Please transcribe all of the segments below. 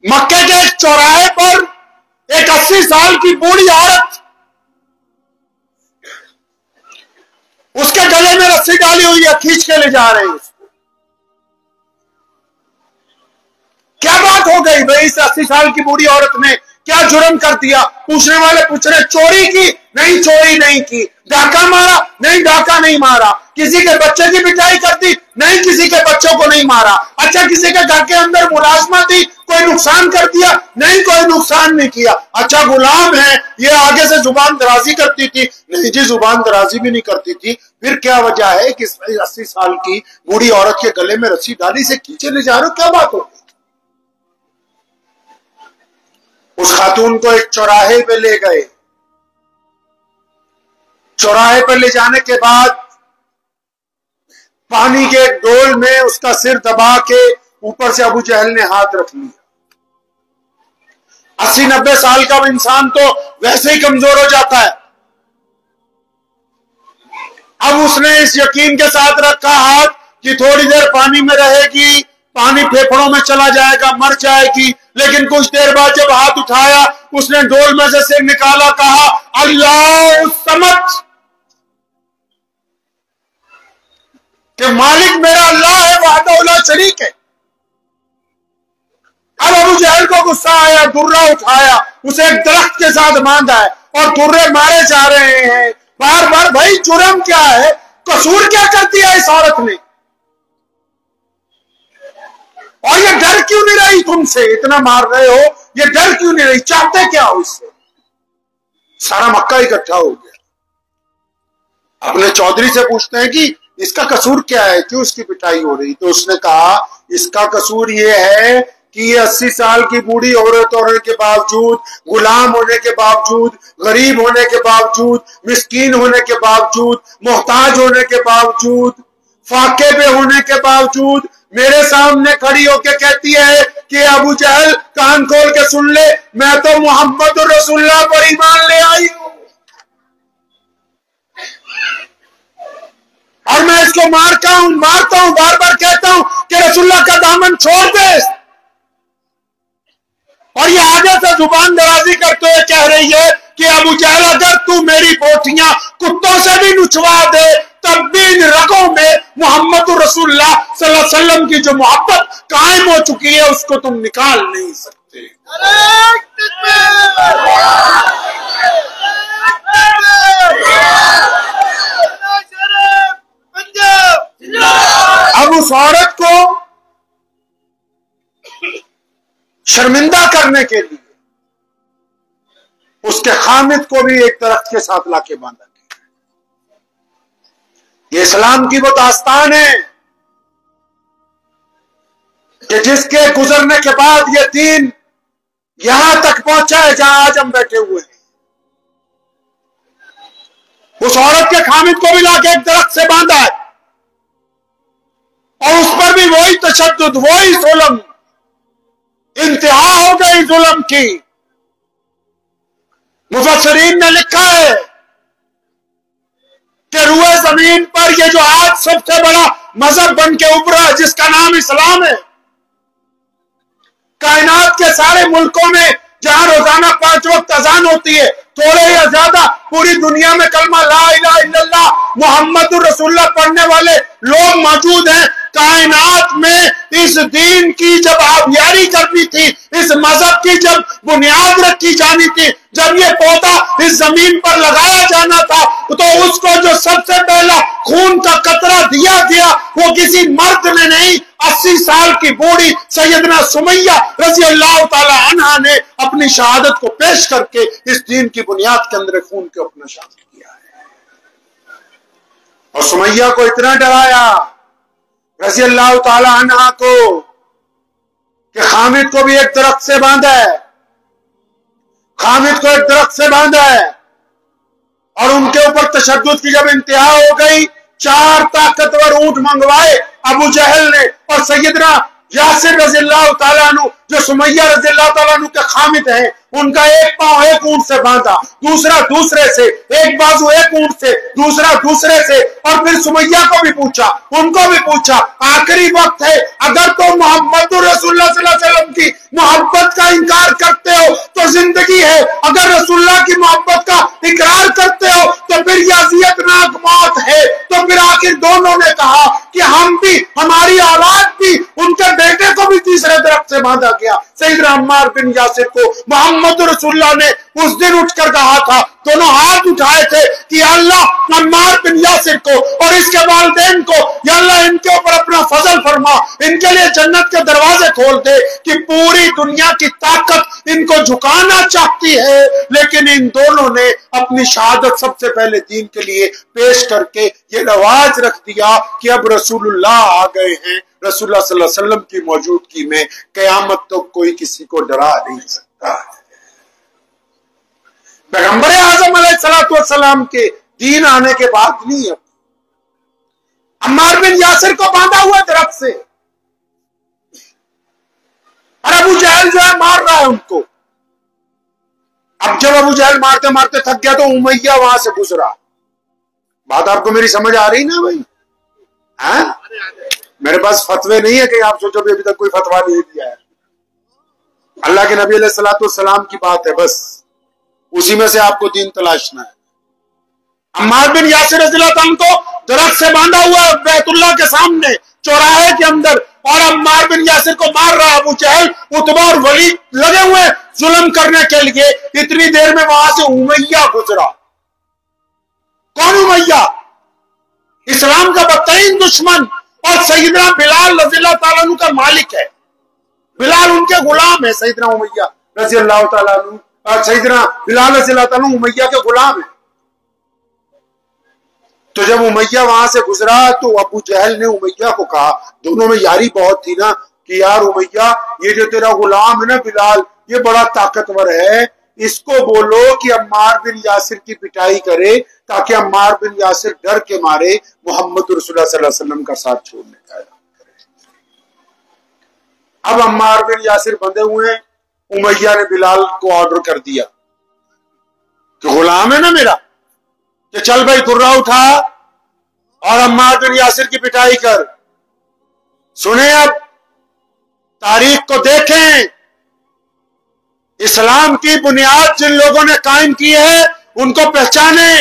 مکے کے ایک چوراہے پر ایک 80 سال کی بوڑھی عورت، اس کے گلے میں رسی ڈالی ہوئی ہے، کھینچ کے لے جا رہے ہیں۔ کیا بات ہو گئی بھائی، اس 80 سال کی بوڑھی عورت نے کیا جرم کر دیا؟ پوچھنے والے پوچھ رہے چوری کی؟ نہیں چوری نہیں کی۔ ڈاکہ مارا؟ نہیں ڈاکہ نہیں مارا۔ کسی کے بچے کی پٹائی کر دی؟ نہیں کسی کے بچوں کو نہیں مارا۔ اچھا کسی کے گھر کے اندر ملازمت تھی، کوئی نقصان کر دیا؟ نہیں کوئی نقصان نہیں کیا۔ اچھا غلام ہے، یہ آگے سے زبان درازی کرتی تھی؟ نہیں جی زبان درازی بھی نہیں کرتی تھی۔ پھر کیا وجہ ہے کہ 80 سال کی بوڑھی عورت کے گلے میں رسی ڈالی سے کھینچے لے جا رہے ہو؟ کیا بات ہو؟ اس خاتون کو ایک چوراہے پہ لے گئے، چوراہے پہ لے جانے کے بعد پانی کے ایک ڈول میں اس کا سر دبا کے اوپر سے ابو جہل نے ہاتھ رکھ لیا۔ 80-90 سال کا انسان تو ویسے ہی کمزور ہو جاتا ہے، اب اس نے اس یقین کے ساتھ رکھا ہاتھ کہ تھوڑی دیر پانی میں رہے گی، پانی پھیپھڑوں میں چلا جائے گا، مر جائے گی، لیکن کچھ دیر بعد جب ہاتھ اٹھایا اس نے ڈول میں سے سر نکالا، کہا اللہ الصمد، کہ مالک میرا اللہ ہے، وحدہ لا شریک ہے۔ اب ابو جہل کو غصہ آیا، درہ اٹھایا، اسے ایک درخت کے ساتھ باندھا ہے اور درے مارے جا رہے ہیں بار بار۔ بھائی جرم کیا ہے؟ قصور کیا کر دیا اس عورت نے؟ اور یہ ڈر کیوں نہیں رہی تم سے؟ اتنا مار رہے ہو، یہ ڈر کیوں نہیں رہی؟ چاہتے کیا ہو اس سے؟ سارا مکہ اکٹھا ہو گیا، اپنے چودھری سے پوچھتے ہیں کہ اس کا قصور کیا ہے، کیوں اس کی پٹائی ہو رہی؟ تو اس نے کہا اس کا قصور یہ ہے کہ یہ 80 سال کی بوڑھی عورت ہونے کے باوجود، غلام ہونے کے باوجود، غریب ہونے کے باوجود، مسکین ہونے کے باوجود، محتاج ہونے کے باوجود، فاقے پہ ہونے کے باوجود میرے سامنے کھڑی ہو کے کہتی ہے کہ ابو جہل کان کھول کے سن لے، میں تو محمد رسول اللہ پر ایمان لے آئی ہوں اور میں اس کو مارتا ہوں بار بار کہتا ہوں کہ رسول اللہ کا دامن چھوڑ دے، اور یہ آگے سے زبان درازی کرتے ہوئے کہہ رہی ہے کہ ابو جہل اگر تو میری بوٹیاں کتوں سے بھی نچوا دے تب بھی ان رگوں میں محمد رسول اللہ صلی اللہ علیہ وسلم کی جو محبت قائم ہو چکی ہے اس کو تم نکال نہیں سکتے۔ اب اس عورت کو شرمندہ کرنے کے لیے اس کے خامد کو بھی ایک درخت کے ساتھ لا کے باندھا گیا۔ یہ اسلام کی وہ داستان ہے کہ جس کے گزرنے کے بعد یہ دین یہاں تک پہنچا ہے جہاں آج ہم بیٹھے ہوئے ہیں۔ اس عورت کے خامد کو بھی لا کے ایک درخت سے باندھا ہے اور اس پر بھی وہی تشدد، وہی ظلم، انتہا ہو گئی ظلم کی۔ مفسرین نے لکھا ہے کہ روئے زمین پر یہ جو آج سب سے بڑا مذہب بن کے ابھرا جس کا نام اسلام ہے، کائنات کے سارے ملکوں میں جہاں روزانہ 5 وقت اذان ہوتی ہے، تھوڑے یا زیادہ پوری دنیا میں کلمہ لا الہ الا اللہ محمد رسول اللہ پڑھنے والے لوگ موجود ہیں۔ کائنات میں اس دین کی جب آبیاری کرنی تھی، اس مذہب کی جب بنیاد رکھی جانی تھی، جب یہ پودا اس زمین پر لگایا جانا تھا، تو اس کو جو سب سے پہلا خون کا قطرہ دیا گیا وہ کسی مرد نے نہیں، 80 سال کی بوڑھی سیدنا سمیہ رضی اللہ تعالی عنہا نے اپنی شہادت کو پیش کر کے اس دین کی بنیاد کے اندر خون کے اپنا شامل کیا ہے۔ اور سمیہ کو اتنا ڈرایا رضی اللہ تعالی عنہا کو کہ خامد کو بھی ایک درخت سے باندھا ہے، خامد کو ایک درخت سے باندھا ہے، اور ان کے اوپر تشدد کی جب انتہا ہو گئی 4 طاقتور اونٹ منگوائے ابو جہل نے، اور سیدنا یاسر رضی اللہ تعالیٰ عنہ جو سمیہ رضی اللہ تعالیٰ عنہ کے خامد ہیں ان کا ایک پاؤں ایک اونٹ سے باندھا، دوسرا دوسرے سے، ایک بازو ایک اونٹ سے، دوسرا دوسرے سے، اور پھر سمیہ کو بھی پوچھا، ان کو بھی پوچھا، آخری وقت ہے، اگر تو محمد رسول اللہ صلی اللہ علیہ وسلم کی محبت का इनकार करते हो तो जिंदगी है, अगर रसूलुल्लाह की मोहब्बत का इकरार करते हो तो फिर ये अज़ियतनाक मौत है। तो फिर आखिर दोनों ने कहा कि हम भी, हमारी औलाद भी, उनके बेटे को भी तीसरे दरख्त से बांधा गया। सैयदना अम्मार बिन यासिर को मोहम्मद रसूलुल्लाह ने उस दिन उठकर कहा था, दोनों हाथ उठाए थे कि अल्लाह अम्मार बिन यासिर को और इसके वालिदैन को, या अल्लाह इनके ऊपर अपना फजल फरमा, इनके लिए जन्नत के दरवाजे खोल दे कि पूरी दुनिया की ताकत इनको झुकाना चाहती है, लेकिन इन दोनों ने अपनी शहादत सबसे पहले दीन के लिए पेश करके ये रवाज रख दिया कि अब रसूलुल्लाह आ गए हैं, रसूलुल्लाह सल्लल्लाहु अलैहि वसल्लम की मौजूदगी में कयामत तो कोई किसी को डरा नहीं सकता। पैगंबर आज़म अलैहिस्सलाम के दीन आने के बाद नहीं है, अम्मार बिन यासिर को बांधा हुआ दरख्त से, और अबू जहल जो है मार रहा है उनको। अब जब अबू जहल मारते मारते थक गया तो उमैया वहां से गुजरा। बात आपको मेरी समझ आ रही ना भाई? हाँ, मेरे पास फतवे नहीं है कि आप सोचो भी अभी तक कोई फतवा नहीं दिया है। अल्लाह के नबी अलैहिस्सलाम की बात है, बस उसी में से आपको दीन तलाशना है। अम्मार बिन यासिर रज़ियल्लाहु अन्हु को दरख्त से बांधा हुआ है बैतुल्लाह के सामने चौराहे के अंदर, और अम्मार बिन यासिर को मार रहा है अबू जहल, उतबा और वलीद लगे हुए जुल्म करने के लिए। इतनी देर में वहां से उमैया गुजरा। कौन उमैया? इस्लाम का बदतरीन दुश्मन और सैयदना बिलाल रज़ियल्लाहु ताला अन्हु का मालिक है। बिलाल उनके गुलाम है। सैयदना उमैया रज़ियल्लाहु ताला अन्हु, सैयदना बिलाल रज़ियल्लाहु ताला अन्हु उमैया के गुलाम है। तो जब उमैया वहां से गुजरा तो अबू जहल ने उमैया को कहा, दोनों में यारी बहुत थी ना, कि यार उमैया, ये जो तेरा गुलाम है ना बिलाल, ये बड़ा ताकतवर है, इसको बोलो कि अम्मार बिन यासिर की पिटाई करे, ताकि अम्मार बिन यासिर डर के मारे मोहम्मद रसूलुल्लाह सल्लल्लाहु अलैहि वसल्लम का साथ छोड़ने का ऐलान करे। अब अम्मार बिन यासिर बंधे हुए हैं, उमैया ने बिलाल को ऑर्डर कर दिया कि गुलाम है ना मेरा, कि चल भाई दुर्रा उठा और अम्मार बिन यासिर की पिटाई कर। सुने, अब तारीख को देखें, इस्लाम की बुनियाद जिन लोगों ने कायम की है उनको पहचाने।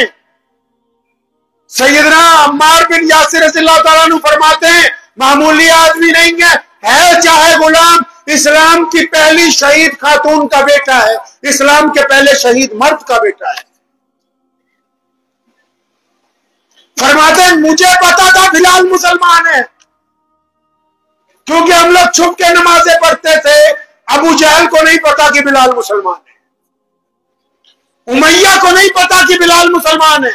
सैयदना अम्मार बिन यासिर रज़ियल्लाहु ताला अन्हु फरमाते हैं, मामूली आदमी नहीं है चाहे गुलाम, इस्लाम की पहली शहीद खातून का बेटा है, इस्लाम के पहले शहीद मर्द का बेटा है। फरमाते हैं, मुझे पता था बिलाल मुसलमान है, क्योंकि हम लोग छुप के नमाजें पढ़ते थे। अबू जहल को नहीं पता कि बिलाल मुसलमान है, उमैया को नहीं पता कि बिलाल मुसलमान है,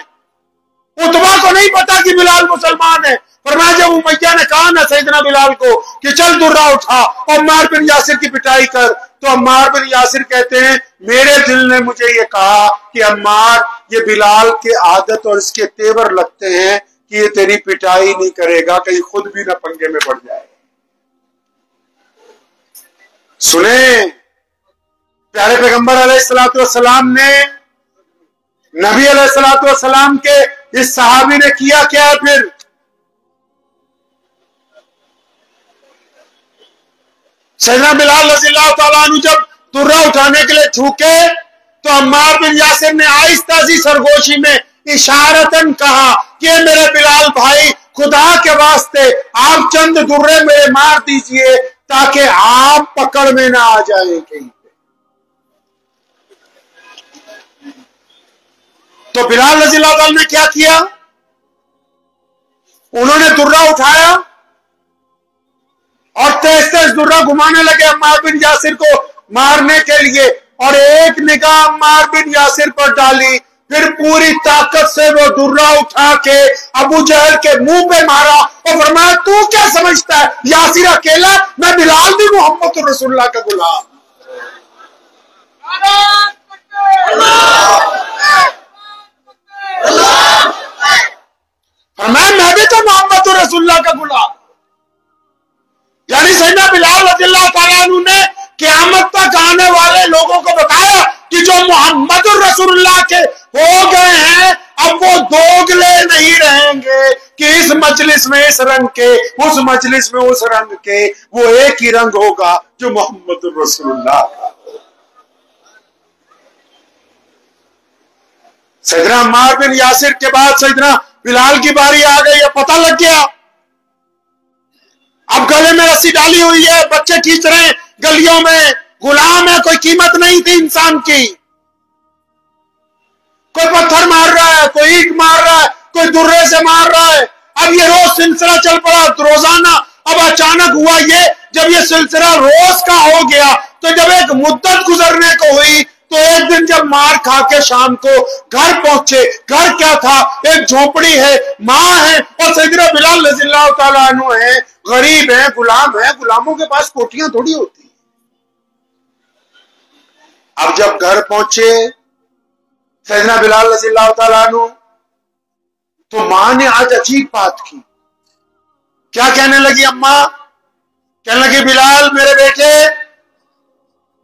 उतबा को नहीं पता कि बिलाल मुसलमान है। फरमाया जब उमैया ने कहा ना सैयदना बिलाल को कि चल दुर्रा उठा और अम्मार बिन यासिर की पिटाई कर, तो अम्मार बिन यासिर कहते हैं, मेरे दिल ने मुझे ये कहा कि अम्मार, ये बिलाल के आदत और इसके तेवर लगते हैं कि ये तेरी पिटाई नहीं करेगा, कहीं खुद भी ना पंगे में पड़ जाए। सुने, प्यारे पैगंबर अलैहिस्सलातु वस्सलाम ने, नबी अलैहिस्सलातु वस्सलाम के इस सहाबी ने किया क्या? फिर सैयदना बिलाल रज़ियल्लाहु ताला अन्हु जब दुर्रा उठाने के लिए झुके तो अम्मार बिन यासिर ने आहिस्ता सी सरगोशी में इशारतन कहा कि मेरे बिलाल भाई, खुदा के वास्ते आप चंद दुर्रे मेरे मार दीजिए ताकि आप पकड़ में ना आ जाए कहीं पे। तो बिलाल रज़ियल्लाहु ताला ने क्या किया? उन्होंने दुर्रा उठाया और तेज तेज दुर्रा घुमाने लगे अम्मार बिन यासिर को मारने के लिए, और एक निगाह अम्मार बिन यासिर पर डाली, फिर पूरी ताकत से वो दुर्रा उठा के अबू जहल के मुंह पे मारा और फरमाया, तू क्या समझता है यासिर अकेला, मैं बिलाल भी मोहम्मद रसूलुल्लाह का गुलाम। फरमाया मैं भी तो मोहम्मद रसूलुल्लाह का गुलाम। यानी सैयदना बिलाल रज़ियल्लाहु ताला अन्हु ने क़यामत तक आने वाले लोगों को बताया कि जो मोहम्मद रसूलुल्लाह के हो गए हैं, अब वो दोगले नहीं रहेंगे कि इस मजलिस में इस रंग के, उस मजलिस में उस रंग के, वो एक ही रंग होगा जो मोहम्मद रसूलुल्लाह का। سیدنا عمار بن یاسر کے بعد سیدنا بلال کی باری آ گئی، پتہ لگ گیا، اب گلے میں رسی ڈالی ہوئی ہے، بچے کھینچ رہے ہیں گلیوں میں، غلام ہے، کوئی قیمت نہیں تھی انسان کی، کوئی پتھر مار رہا ہے، کوئی اینٹ مار رہا ہے، کوئی درے سے مار رہا ہے، اب یہ روز سلسلہ چل پڑا روزانہ، اب اچانک ہوا یہ، جب یہ سلسلہ روز کا ہو گیا تو جب ایک مدت گزرنے کو ہوئی تو ایک دن جب مار کھا کے شام کو گھر پہنچے، گھر کیا تھا؟ ایک جھونپڑی ہے، ماں ہے اور سیدنا بلال رضی اللہ تعالیٰ عنہ ہے، غریب ہیں، غلام ہیں، غلاموں کے پاس کوٹیاں تھوڑی ہوتی۔ اب جب گھر پہنچے سیدنا بلال رضی اللہ تعالیٰ عنہ تو ماں نے آج عجیب بات کی، کیا کہنے لگی؟ اماں کہنے لگی بلال میرے بیٹے،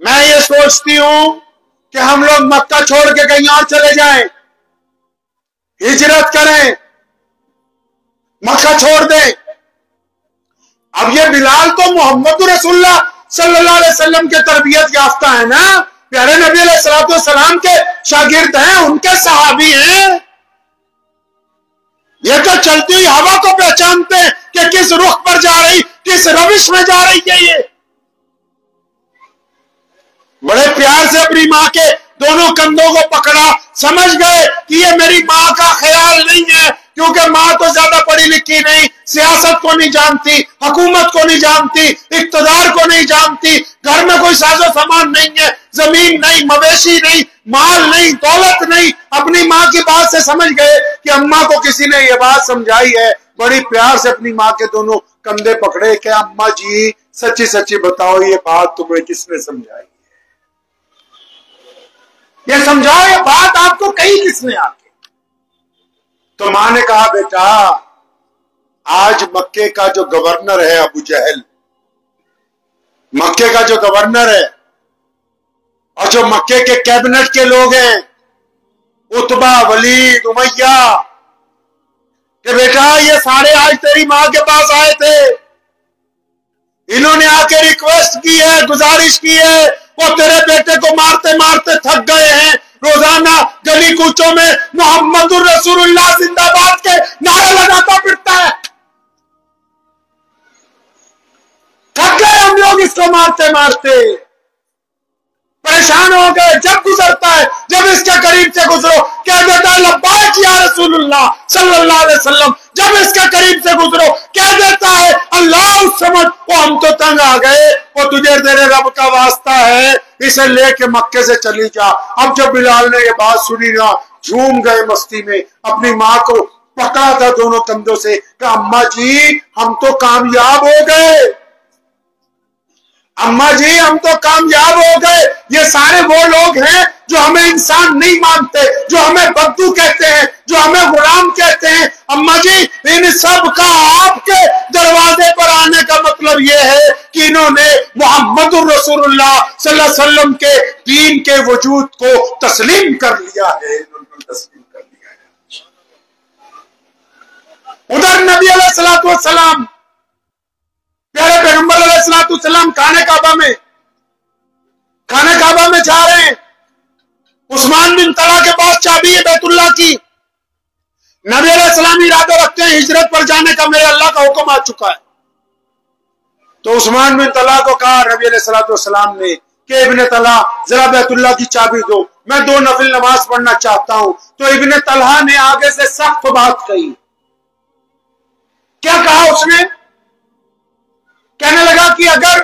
میں یہ سوچتی ہوں کہ ہم لوگ مکہ چھوڑ کے کہیں اور چلے جائیں، ہجرت کریں، مکہ چھوڑ دیں۔ اب یہ بلال تو محمد رسول اللہ صلی اللہ علیہ وسلم کے تربیت یافتہ ہے نا، پیارے نبی علیہ السلام کے شاگرد ہیں، ان کے صحابی ہیں، یہ تو چلتی ہوئی ہوا کو پہچانتے ہیں کہ کس رخ پر جا رہی، کس روش میں جا رہی ہے۔ یہ بڑے پیار سے اپنی ماں کے دونوں کندھوں کو پکڑا، سمجھ گئے کہ یہ میری ماں کا خیال نہیں ہے، کیونکہ ماں تو زیادہ پڑھی لکھی نہیں، سیاست کو نہیں جانتی، حکومت کو نہیں جانتی، اقتدار کو نہیں جانتی، گھر میں کوئی ساز و سامان نہیں ہے، زمین نہیں، مویشی نہیں، مال نہیں، دولت نہیں۔ اپنی ماں کی بات سے سمجھ گئے کہ اماں کو کسی نے یہ بات سمجھائی ہے، بڑی پیار سے اپنی ماں کے دونوں کندھے پکڑے کہ اماں جی سچی سچی بتاؤ، یہ بات تمہیں کس نے سمجھائی؟ یہ سمجھاؤ، یہ بات آپ کو کہی کس نے آ کے؟ تو ماں نے کہا بیٹا، آج مکے کا جو گورنر ہے ابو جہل، مکے کا جو گورنر ہے اور جو مکے کے کیبنٹ کے لوگ ہیں، عتبہ، ولید، امیہ، کہ بیٹا یہ سارے آج تیری ماں کے پاس آئے تھے، انہوں نے آ کے ریکویسٹ کی ہے، گزارش کی ہے، وہ تیرے بیٹے کو مارتے مارتے تھک گئے ہیں، روزانہ گلی کوچوں میں محمد الرسول اللہ زندہ باد کے نعرے لگاتا پھرتا ہے، تھک گئے ہم لوگ اس کو مارتے مارتے، پریشان ہو گئے۔ جب گزرتا ہے، جب اس کے قریب سے گزرو کہہ دیتا ہے لبیک یا رسول اللہ صلی اللہ علیہ وسلم، جب اس کے قریب سے گزرو کہہ دیتا ہے اللہ سمجھ، وہ ہم تو تنگ آ گئے، وہ تجھے تیرے رب کا واسطہ ہے، اسے لے کے مکے سے چلی جا۔ اب جب بلال نے یہ بات سنی نا، جھوم گئے مستی میں، اپنی ماں کو پکڑا تھا دونوں کندھوں سے کہ اماں جی ہم تو کامیاب ہو گئے، اماں جی ہم تو کامیاب ہو گئے، یہ سارے وہ لوگ ہیں جو ہمیں انسان نہیں مانتے، جو ہمیں بدو کہتے ہیں، جو ہمیں غلام کہتے ہیں، اماں جی ان سب کا آپ کے دروازے پر آنے کا مطلب یہ ہے کہ انہوں نے محمد الرسول اللہ صلی اللہ علیہ وسلم کے دین کے وجود کو تسلیم کر لیا ہے، انہوں نے تسلیم کر لیا ہے۔ ادھر نبی علیہ السلام، پیارے پیغمبر علیہ السلام خانہ کعبہ میں جا رہے ہیں، عثمان بن طلحہ کے پاس چابی ہے بیت اللہ کی، نبی علیہ السلام ارادہ رکھتے ہیں ہجرت پر جانے کا، میرے اللہ کا حکم آ چکا ہے۔ تو عثمان بن طلحہ کو کہا نبی علیہ السلام نے کہ ابن طلحہ ذرا بیت اللہ کی چابی دو، میں 2 نفل نماز پڑھنا چاہتا ہوں۔ تو ابن طلحہ نے آگے سے سخت بات کہی، کیا کہا اس نے؟ کہنے لگا کہ اگر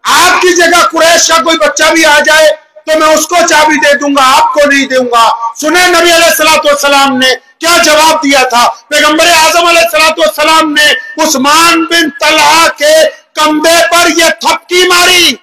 آپ کی جگہ قریش کا کوئی بچہ بھی آ جائے تو میں اس کو چابی دے دوں گا، آپ کو نہیں دوں گا۔ سنیں نبی علیہ السلام نے کیا جواب دیا تھا؟ پیغمبر اعظم علیہ السلام نے عثمان بن طلحہ کے کندھے پر یہ تھپکی ماری،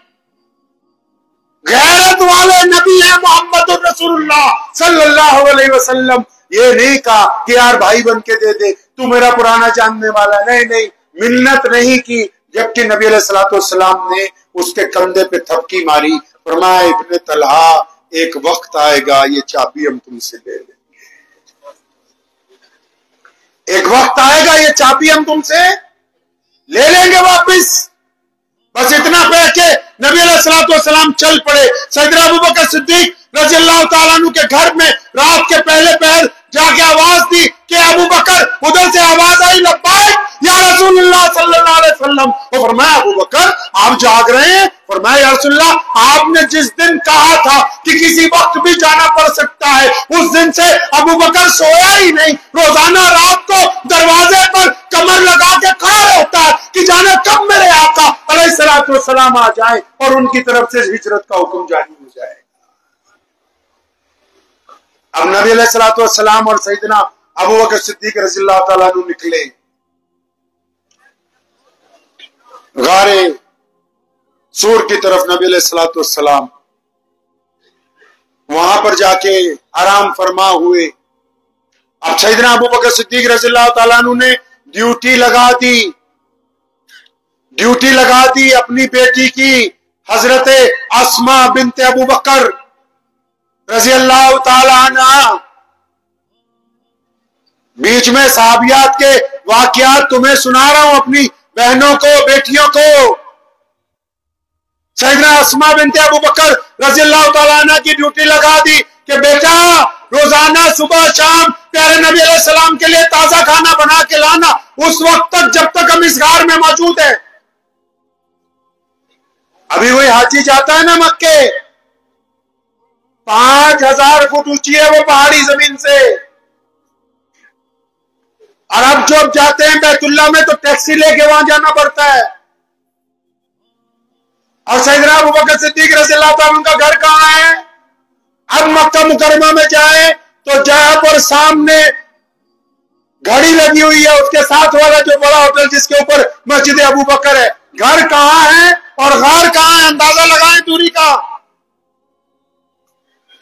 غیرت والے نبی ہیں محمد الرسول اللہ صلی اللہ علیہ وسلم، یہ نہیں کہا کہ یار بھائی بن کے دے دے، تو میرا پرانا جاننے والا، نہیں، منت نہیں کی، جبکہ نبی علیہ السلام نے اس کے کندھے پہ تھپکی ماری، فرمایا ابن طلحہ ایک وقت آئے گا یہ چابی ہم تم سے لے لیں گے، ایک وقت آئے گا یہ چابی ہم تم سے لے لیں گے واپس۔ بس اتنا کہہ کے نبی علیہ الصلوۃ والسلام چل پڑے. سیدنا ابوبکر صدیق رضی اللہ تعالیٰ عنہ کے گھر میں رات کے پہلے پہر جا کے آواز دی کہ ابوبکر. ادھر سے آواز آئی لبیک یا رسول اللہ صلی اللہ علیہ وسلم. وہ فرمایا ابوبکر آپ جاگ رہے ہیں؟ فرمایا یا رسول اللہ آپ نے جس دن کہا تھا کہ کسی وقت بھی جانا پڑ سکتا ہے اس دن سے ابوبکر سویا ہی نہیں. روزانہ رات کو دروازے پر کمر لگا کے کھڑا رہتا ہے کہ جانے کب میرے آقا علیہ الصلوۃ والسلام آ جائیں اور ان کی طرف سے ہجرت کا حکم جاری ہو جائے. اب نبی علیہ الصلوۃ والسلام اور سیدنا ابوبکر صدیق رضی اللہ تعالیٰ عنہ نکلے غار سور کی طرف. نبی علیہ الصلوۃ والسلام وہاں پر جا کے آرام فرما ہوئے. اب سیدنا ابوبکر صدیق رضی اللہ تعالیٰ عنہ نے ڈیوٹی لگا دی اپنی بیٹی کی حضرت اسماء بنت ابوبکر رضی اللہ تعالی عنہ. بیچ میں صحابیات کے واقعات تمہیں سنا رہا ہوں اپنی بہنوں کو بیٹیوں کو. سیدنا اسماء بنت ابوبکر رضی اللہ تعالی عنہ کی ڈیوٹی لگا دی کہ بیٹا روزانہ صبح شام پیارے نبی علیہ السلام کے لیے تازہ کھانا بنا کے لانا اس وقت تک جب تک ہم اس غار میں موجود ہیں. ابھی وہی حاجی جاتا ہے نا مکے 5000 فٹ اونچی ہے وہ پہاڑی زمین سے. اور اب جو جاتے ہیں بیت اللہ میں تو ٹیکسی لے کے وہاں جانا پڑتا ہے. اور سیدنا ابوبکر صدیق رضی اللہ تعالیٰ کا گھر کہاں ہے؟ اب مکہ مکرمہ میں جائیں تو جہاں پر سامنے گھڑی لگی ہوئی ہے اس کے ساتھ والا جو بڑا ہوٹل جس کے اوپر مسجد ابوبکر ہے گھر کہاں ہے اور غار کہاں ہے؟ اندازہ لگائیں دوری کا.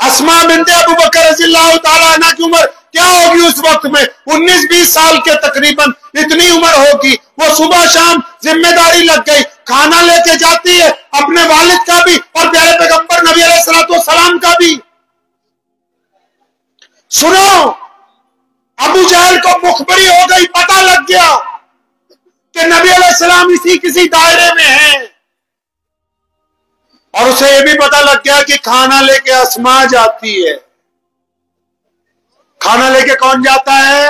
اسماء بنت ابوبکر رضی اللہ تعالیٰ عنہ کی عمر کیا ہوگی اس وقت میں؟ 19-20 سال کے تقریباً اتنی عمر ہوگی. وہ صبح شام ذمہ داری لگ گئی کھانا لے کے جاتی ہے اپنے والد کا بھی اور پیارے پیغمبر نبی علیہ الصلوۃ والسلام کا بھی. سنو ابو جہل کو مخبری ہو گئی پتہ لگ گیا کہ نبی علیہ السلام اسی کسی دائرے میں ہیں اور اسے یہ بھی پتہ لگ گیا کہ کھانا لے کے اسماء جاتی ہے. کھانا لے کے کون جاتا ہے؟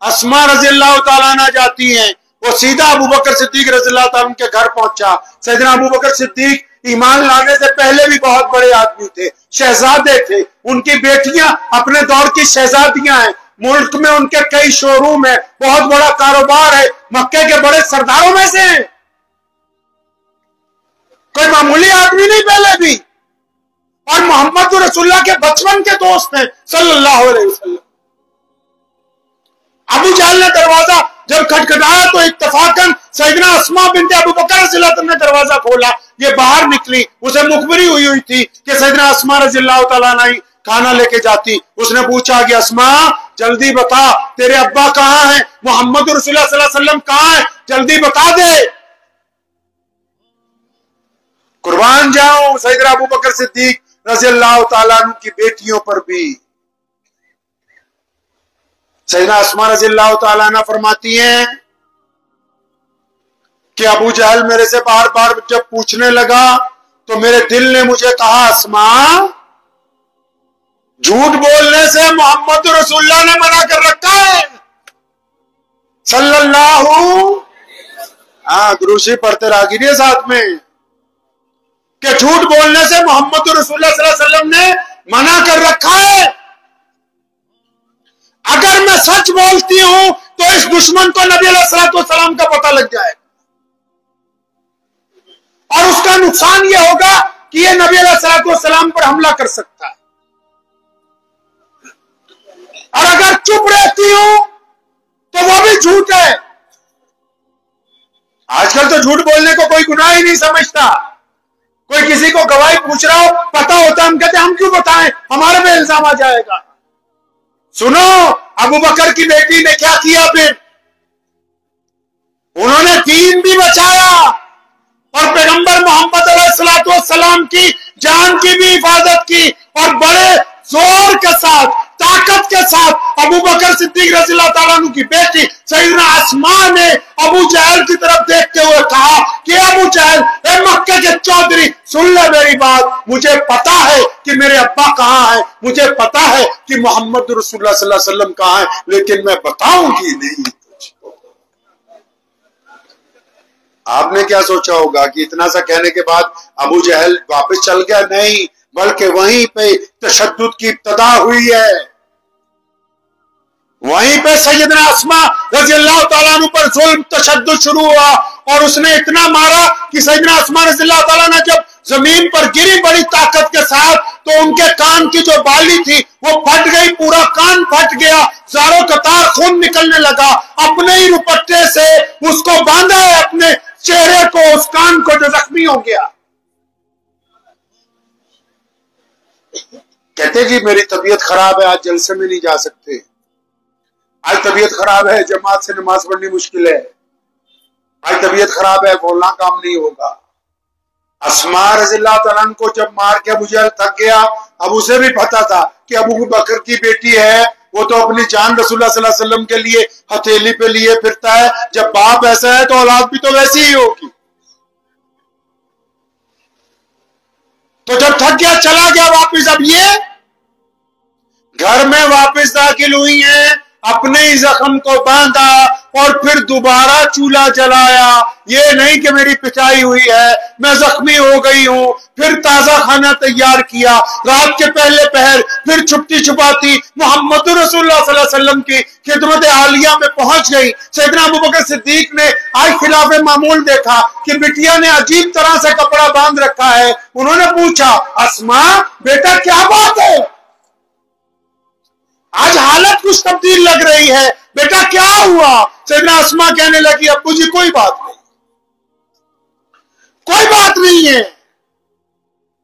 اسماء رضی اللہ تعالیٰ عنہ جاتی ہیں. وہ سیدھا ابوبکر صدیق رضی اللہ تعالیٰ عنہ کے گھر پہنچا. سیدنا ابوبکر صدیق ایمان لانے سے پہلے بھی بہت بڑے آدمی تھے شہزادے تھے. ان کی بیٹیاں اپنے دور کی شہزادیاں ہیں. ملک میں ان کے کئی شو روم ہیں بہت بڑا کاروبار ہے مکے کے بڑے سرداروں میں سے ہیں. کوئی معمولی آدمی نہیں پہلے بھی. اور محمد رسول اللہ کے بچپن کے دوست ہیں صلی اللہ علیہ وسلم. ابو جہل نے دروازہ جب کھٹکھٹایا تو اتفاقاً سیدنا اسماء بنت ابوبکر رضی اللہ عنہ نے دروازہ کھولا. یہ باہر نکلی اسے مخبری ہوئی تھی کہ سیدنا اسماء رضی اللہ تعالیٰ عنہ کھانا لے کے جاتی. اس نے پوچھا کہ اسماء جلدی بتا تیرے ابا کہاں ہیں؟ محمد رسول اللہ صلی اللہ علیہ وسلم کہاں ہیں؟ جلدی بتا دے. قربان جاؤں سیدنا ابوبکر صدیق رضی اللہ تعالیٰ عنہ کی بیٹیوں پر بھی. سیدنا اسماء رضی اللہ تعالیٰ عنہ فرماتی ہیں کہ ابو جہل میرے سے بار بار جب پوچھنے لگا تو میرے دل نے مجھے کہا اسماء جھوٹ بولنے سے محمد رسول اللہ نے منع کر رکھا ہے صلی اللہ دروشی پڑھتے راگیری ساتھ میں کہ جھوٹ بولنے سے محمد رسول اللہ صلی اللہ علیہ وسلم نے منع کر رکھا ہے. اگر میں سچ بولتی ہوں تو اس دشمن کو نبی علیہ الصلوۃ والسلام کا پتہ لگ جائے اور اس کا نقصان یہ ہوگا کہ یہ نبی علیہ الصلوۃ والسلام پر حملہ کر سکتا ہے. اور اگر چپ رہتی ہوں تو وہ بھی جھوٹ ہے. آج کل تو جھوٹ بولنے کو کوئی گناہ ہی نہیں سمجھتا. کوئی کسی کو گواہی پوچھ رہا ہو پتا ہوتا ہم کہتے ہیں ہم کیوں بتائیں ہمارے پہ الزام آ جائے گا. سنو ابو بکر کی بیٹی نے کیا کیا پھر؟ انہوں نے دین بھی بچایا اور پیغمبر محمد علیہ الصلوۃ والسلام کی جان کی بھی حفاظت کی اور بڑے زور کے ساتھ طاقت کے ساتھ अबू बकर सिद्दीक रज़ी अल्लाह तआला अन्हु की बेटी सैयदना अस्मा ने अबू जहल की तरफ देखते हुए कहा कि अबू जहल, ए मक्के के चौधरी, सुन ले मेरी बात, मुझे पता है कि मेरे अब्बा कहाँ है, मुझे पता है कि मोहम्मद रसूलुल्लाह सल्लल्लाहु अलैहि वसल्लम कहाँ है, लेकिन मैं बताऊंगी नहीं। आपने क्या सोचा होगा कि इतना सा कहने के बाद अबू जहल वापस चल गया? नहीं, बल्कि वहीं पे तशद्दुद की इब्तिदा हुई है। वहीं पे सैयदना अस्मा रज़ी अल्लाह तआला अन्हा पर जुल्म तशद्दुद शुरू हुआ और उसने इतना मारा कि सैयदना अस्मा रज़ी अल्लाह तआला अन्हा जब जमीन पर गिरी बड़ी ताकत के साथ, तो उनके कान की जो बाली थी वो फट गई, पूरा कान फट गया, ज़ारो कतार खून निकलने लगा। अपने ही दुपट्टे से उसको बांधा है अपने चेहरे को, उस कान को जो जख्मी हो गया। कहते जी मेरी तबीयत खराब है, आज जलसे में नहीं जा सकते, आज तबीयत खराब है, जमात से नमाज पढ़नी मुश्किल है, आज तबीयत खराब है, बोलना काम नहीं होगा। अस्मा रज़ियल्लाहु तआला अन्हा को जब मार के अबू जहल थक गया, अब उसे भी पता था कि अबू बकर की बेटी है, वो तो अपनी जान रसूलुल्लाह सल्लल्लाहु अलैहि वसल्लम के लिए हथेली पे लिए फिरता है, जब बाप ऐसा है तो औलाद भी तो वैसी ही होगी। तो जब थक गया चला गया वापिस। अब ये घर में वापिस दाखिल हुई है, अपने ही जख्म को बांधा और फिर दोबारा चूल्हा जलाया। ये नहीं कि मेरी पिटाई हुई है, मैं जख्मी हो गई हूं, फिर ताजा खाना तैयार किया, रात के पहले पहर फिर छुपती छुपाती मोहम्मद रसूलुल्लाह सल्लल्लाहु अलैहि वसल्लम की खिदमत आलिया में पहुंच गई। सैयदना अबू बकर सिद्दीक ने आज खिलाफ मामूल देखा कि बिटिया ने अजीब तरह से कपड़ा बांध रखा है। उन्होंने पूछा, अस्मा बेटा क्या बात है, आज हालत कुछ तब्दील लग रही है, बेटा क्या हुआ? सैयदना अस्मा कहने लगी, अब्बू जी कोई बात नहीं, कोई बात नहीं है।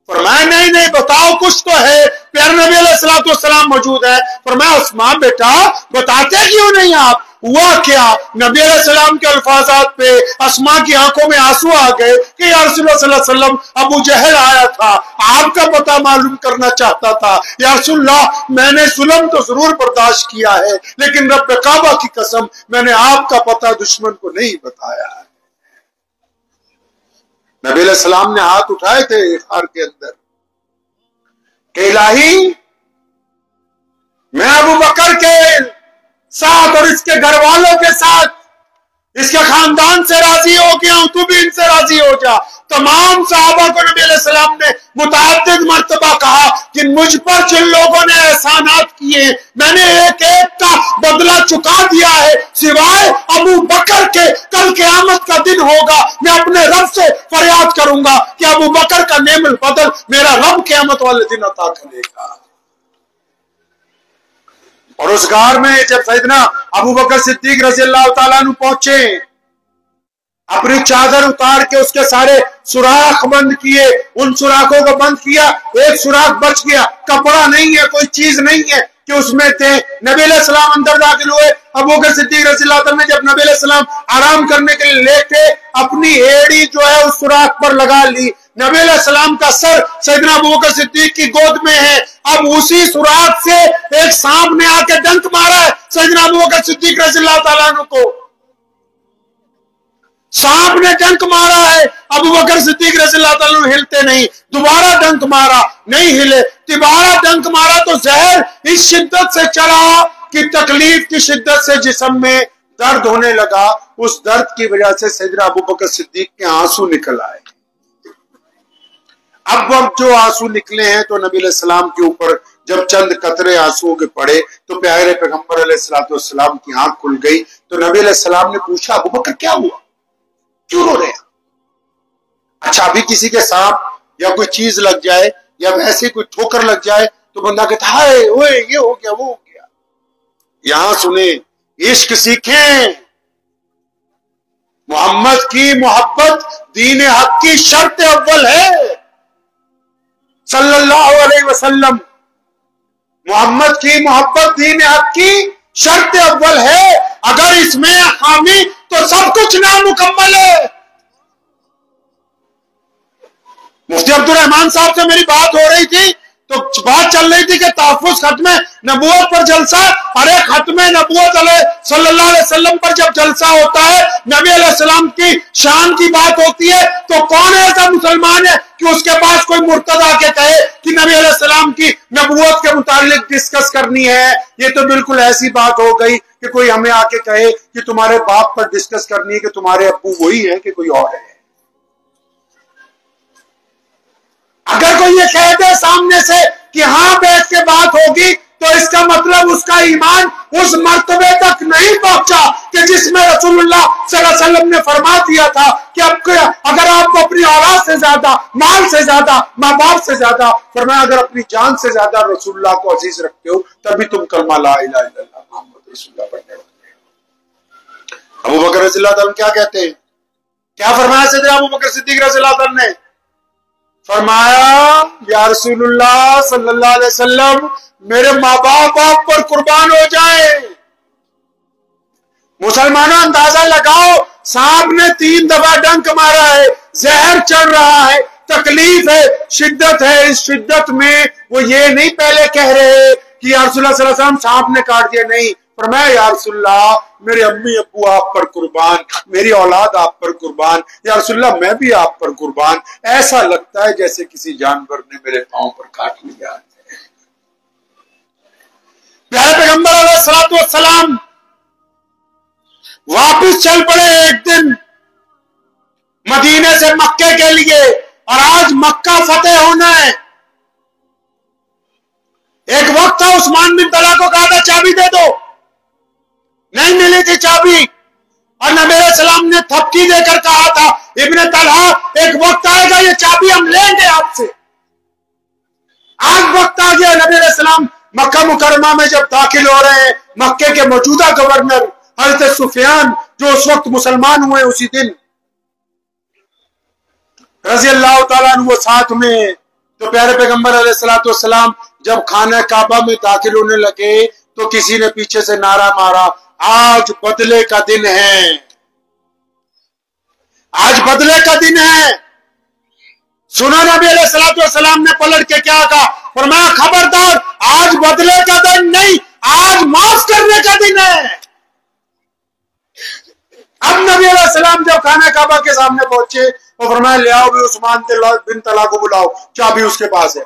फरमाया नहीं नहीं बताओ कुछ तो है, प्यारे नबी अलैहिस्सलाम मौजूद है। फरमाया अस्मा बेटा बताते क्यों नहीं आप, हुआ क्या? नबी अलैहिस्सलाम के अल्फाजात पे अस्मा की आंखों में आंसू आ गए कि या रसूलुल्लाह सल्लल्लाहु अलैहि वसल्लम अबू जहल आया था, आपका पता मालूम करना चाहता था। या रसूलुल्लाह मैंने जुल्म तो जरूर बर्दाश्त किया है, लेकिन रब काबा की कसम मैंने आपका पता दुश्मन को नहीं बताया है। नबी अलैहिस्सलाम ने हाथ उठाए थे हार के अंदर कि इलाही मैं अबू बकर के साथ और इसके घर वालों के साथ, इसके खानदान से राजी हो गया हूं, तू भी इनसे राजी हो जा। तमाम सहाबा को नबी अलैहिस्सलाम ने मुतअद्दिद मर्तबा कहा कि मुझ पर जिन लोगों ने एहसानात किए मैंने एक एक का बदला चुका दिया है, सिवाय अबू बकर के। कल क़यामत का दिन होगा, मैं अपने रब से फरियाद करूंगा कि अबू बकर का नेमुल बदल मेरा रब क़यामत वाले दिन अता करेगा। और उस गार में जब सैयदना अबू बकर सिद्दीक रज़ी अल्लाह तआला अन्हु पहुंचे, अपनी चादर उतार के उसके सारे सुराख बंद किए, उन सुराखों को बंद किया, एक सुराख बच गया, कपड़ा नहीं है, कोई चीज नहीं है कि उसमें थे। नबी अलैहिस्सलाम अंदर दाखिल हुए। अबू बकर सिद्दीक रज़ी अल्लाह तआला ने जब नबी अलैहिस्सलाम आराम करने के लिए लेटे अपनी एड़ी जो है उस सुराख पर लगा ली। नबी अलैहिस्सलाम का सर सैयदना अबू बकर सिद्दीक की गोद में है। अब उसी सुराख से एक सांप ने आके डंक मारा है सैयदना अबू बकर सिद्दीक रज़ी अल्लाह तआला अन्हु को। सांप ने डंक मारा है, अबू बकर सिद्दीक रज़ी अल्लाह तआला अन्हु हिलते नहीं, दोबारा डंक मारा, नहीं हिले, दोबारा डंक मारा तो जहर इस शिद्दत से चढ़ा कि तकलीफ की शिद्दत से जिस्म में दर्द होने लगा। उस दर्द की वजह से सैयदना अबू बकर सिद्दीक के आंसू निकल आए। अब जो आंसू निकले हैं तो नबी अलैहिस्सलाम के ऊपर जब चंद कतरे आंसुओं के पड़े तो प्यारे पैगंबर अलैहिस्सलाम की आंख खुल गई। तो नबी अलैहिस्सलाम ने पूछा, अबू बकर क्या हुआ, क्यों रो रहे हैं? अच्छा अभी किसी के सांप या कोई चीज लग जाए या वैसे कोई ठोकर लग जाए तो बंदा कहता है ओए ये हो गया वो हो गया। यहां सुने, इश्क सीखें, मोहम्मद की मोहब्बत दीन हक की शर्त अव्वल है। सल्लल्लाहु अलैहि वसल्लम, मोहम्मद की मोहब्बत दीन हक की शर्त अव्वल है। अगर इसमें खामी तो सब कुछ नामुकम्मल है। मुफ्ती अब्दुल रहमान साहब से मेरी बात हो रही थी तो बात चल रही थी कि तहफ़्फ़ुज़ खत्म नबूवत पर जलसा, अरे खत्म नबूवत सल्लल्लाहु अलैहि वसल्लम पर जब जलसा होता है, नबी अलैहिस्सलाम की शान की बात होती है, तो कौन ऐसा मुसलमान है कि उसके पास कोई मुर्तद आके कहे कि नबी अलैहिस्सलाम की नबूवत के मुतालिक डिस्कस करनी है। ये तो बिल्कुल ऐसी बात हो गई कि कोई हमें आके कहे कि तुम्हारे बाप पर डिस्कस करनी है कि तुम्हारे अब्बू वही है कि कोई और है। अगर कोई ये कह दे सामने से कि हाँ बैठ के बात होगी, तो इसका मतलब उसका ईमान उस मर्तबे तक नहीं पहुंचा कि जिसमें रसूलुल्लाह सल्लल्लाहु अलैहि वसल्लम ने फरमा दिया था कि अगर आपको अपनी औलाद से ज्यादा, माल से ज्यादा, माँ बाप से ज्यादा, फरमाया अगर अपनी जान से ज्यादा रसूलुल्लाह को अजीज रखते हो, तभी तुम कलमा ला इलाहा इल्लल्लाह मुहम्मद रसूलुल्लाह पढ़ने वाले हो। अबू बकर रज़ियल्लाहु अन्हु क्या कहते हैं, क्या फरमाया सैयदना अबू बकर सिद्दीक रज़ियल्लाहु अन्हु ने? फरमाया या रसूलुल्लाह सल्लल्लाहु अलैहि वसल्लम, मेरे माँ बाप आप पर कुर्बान हो जाए। मुसलमानों अंदाजा लगाओ, सांप ने 3 दफा डंक मारा है, जहर चढ़ रहा है, तकलीफ है, शिद्दत है। इस शिद्दत में वो ये नहीं पहले कह रहे कि या रसूलुल्लाह सल्लल्लाहु अलैहि वसल्लम सांप ने काट दिया, नहीं, फरमाया या रसूलुल्लाह मेरे अम्मी अब्बू आप पर कुर्बान, मेरी औलाद आप पर कुर्बान, या रसूलुल्लाह मैं भी आप पर कुर्बान। ऐसा लगता है जैसे किसी जानवर ने मेरे पांव पर काट लिया है। प्यारे पैगंबर अलैहिस्सलातु वस्सलाम वापिस चल पड़े एक दिन मदीने से मक्के के लिए, और आज मक्का फतेह होना है। एक वक्त था उस्मान बिन तलहा को कहा था चाबी दे दो, नहीं मिली थी चाबी, और नबी अलैहिस्सलाम ने थपकी देकर कहा था इब्ने तलहा एक वक्त आएगा ये चाबी हम लेंगे आपसे। आज वक्त आ गया। नबी अलैहिस्सलाम मक्का मुकरमा में जब दाखिल हो रहे हैं, मक्के के मौजूदा गवर्नर हज़रत सुफियान जो उस वक्त मुसलमान हुए, उसी दिन रज़ियल्लाहु ताला अन्हु वो साथ में, तो प्यारे पैगंबर अलैहिस्सलातु वस्सलाम जब खाना काबा में दाखिल होने लगे तो किसी ने पीछे से नारा मारा, आज बदले का दिन है, आज बदले का दिन है। सुना नबी अलैहिस्सलातु वस्सलाम ने पलट के क्या कहा, फरमाया खबरदार, आज बदले का दिन नहीं, आज माफ करने का दिन है। अब नबी अलैहिस्सलाम जब खाना काबा के सामने पहुंचे तो फरमाया ले आओ भी उस्मान बिन तलहा को बुलाओ, चाबी उसके पास है।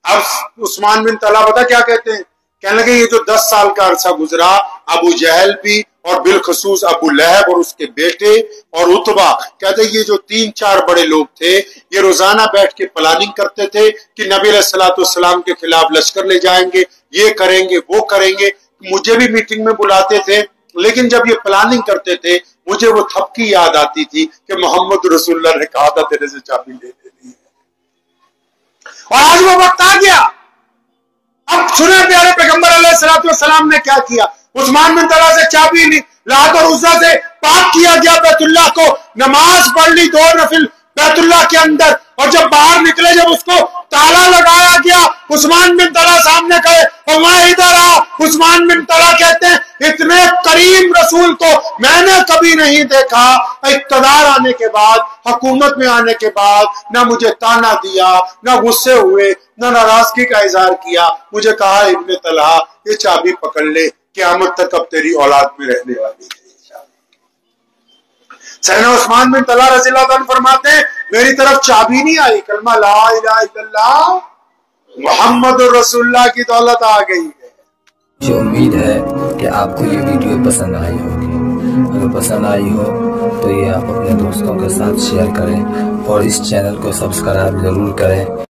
अब उस्मान बिन तलहा पता क्या कहते हैं, कहने लगे ये जो 10 साल का अरसा गुजरा, अबू जहल भी और बिलखसूस अबू लहब और उसके बेटे और उतबा, कहते ये जो 3-4 बड़े लोग थे, ये रोजाना बैठ के प्लानिंग करते थे कि नबी अलैहिस्सलातु वस्सलाम के खिलाफ लश्कर ले जाएंगे, ये करेंगे वो करेंगे। मुझे भी मीटिंग में बुलाते थे, लेकिन जब ये प्लानिंग करते थे मुझे वो थपकी याद आती थी कि मोहम्मद रसूलुल्लाह ने कहा था तेरे से चाबी ले लेनी है। और आज वो वक्त आ गया। अब सुने प्यारे पैगंबर अलैहिस्सलातु वस्सलाम ने क्या किया, उस्मान बिन तलहा से चाबी ली, लात और उज़्ज़ा से पाक किया गया बैतुल्लाह को, नमाज पढ़ ली 2 नफिल बैतुल्लाह के अंदर, और जब बाहर निकले जब उसको ताला लगाया गया, उस्मान बिन तलहा सामने खड़े, और वहां इधर आ। उस्मान बिन तलहा कहते हैं इतने करीम रसूल को मैंने कभी नहीं देखा। इक़्तिदार आने के बाद, हुकूमत में आने के बाद, ना मुझे ताना दिया, ना गुस्से हुए, ना नाराजगी का इजहार किया। मुझे कहा इब्ने तलहा ये चाबी पकड़ ले, क़यामत तक अब तेरी औलाद में रहने वाली है। सैयदना उस्मान बिन तलहा रज़ियल्लाहु अन्हु फरमाते हैं मेरी तरफ चाबी नहीं आई, कलमा ला इलाहा इल्लल्लाह मुहम्मदुर रसूलुल्लाह की दौलत आ गई है। मुझे उम्मीद है कि आपको ये वीडियो पसंद आई होगी। अगर पसंद आई हो तो ये आप अपने दोस्तों के साथ शेयर करें और इस चैनल को सब्सक्राइब जरूर करें।